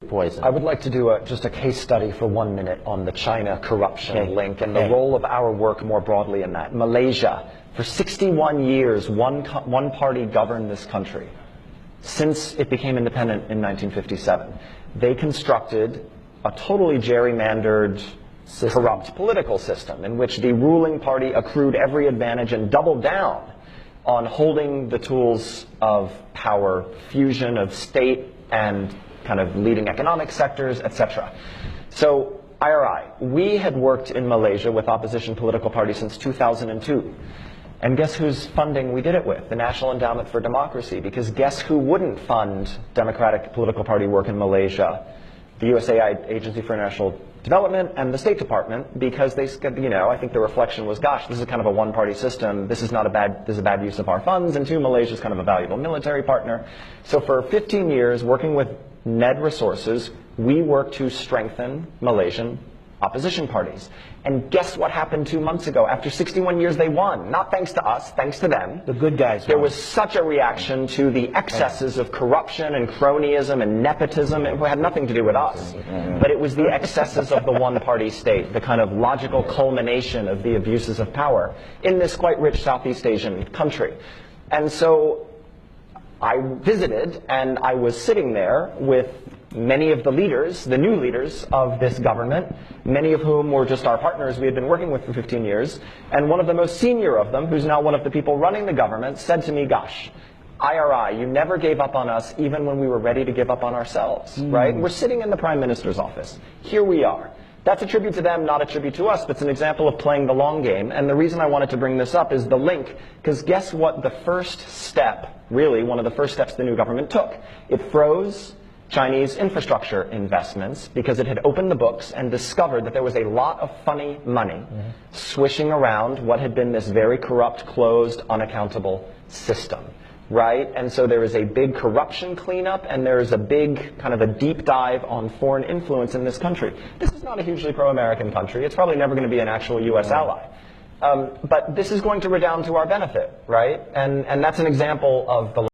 poison. I would like to do just a case study for 1 minute on the China corruption link and the role of our work more broadly in that. Malaysia, for 61 years, one party governed this country since it became independent in 1957. They constructed a totally gerrymandered, corrupt political system in which the ruling party accrued every advantage and doubled down on holding the tools of power, fusion of state and kind of leading economic sectors, etc. So, IRI, we had worked in Malaysia with opposition political parties since 2002. And guess whose funding we did it with? The National Endowment for Democracy. Because guess who wouldn't fund democratic political party work in Malaysia? The USAID Agency for International Development and the State Department, because they, I think the reflection was, gosh, this is kind of a one-party system. This is a bad use of our funds. And two, Malaysia is kind of a valuable military partner. So for 15 years, working with NED resources, we worked to strengthen Malaysian opposition parties. And guess what happened 2 months ago? After 61 years, they won. Not thanks to us, thanks to them. The good guys won. There was such a reaction to the excesses of corruption and cronyism and nepotism. It had nothing to do with us. But it was the excesses of the one-party state, the kind of logical culmination of the abuses of power in this quite rich Southeast Asian country. And so I visited, and I was sitting there with many of the leaders, the new leaders of this government, many of whom were just our partners we had been working with for 15 years. And one of the most senior of them, who's now one of the people running the government, said to me, gosh, IRI, you never gave up on us even when we were ready to give up on ourselves, right? We're sitting in the Prime Minister's office. Here we are. That's a tribute to them, not a tribute to us, but it's an example of playing the long game. And the reason I wanted to bring this up is the link, because guess what the first step, really one of the first steps the new government took? It froze Chinese infrastructure investments because it had opened the books and discovered that there was a lot of funny money swishing around what had been this very corrupt, closed, unaccountable system. Right? And so there is a big corruption cleanup, and there is a big kind of a deep dive on foreign influence in this country. This is not a hugely pro-American country. It's probably never going to be an actual U.S. ally. But this is going to redound to our benefit, right? And that's an example of the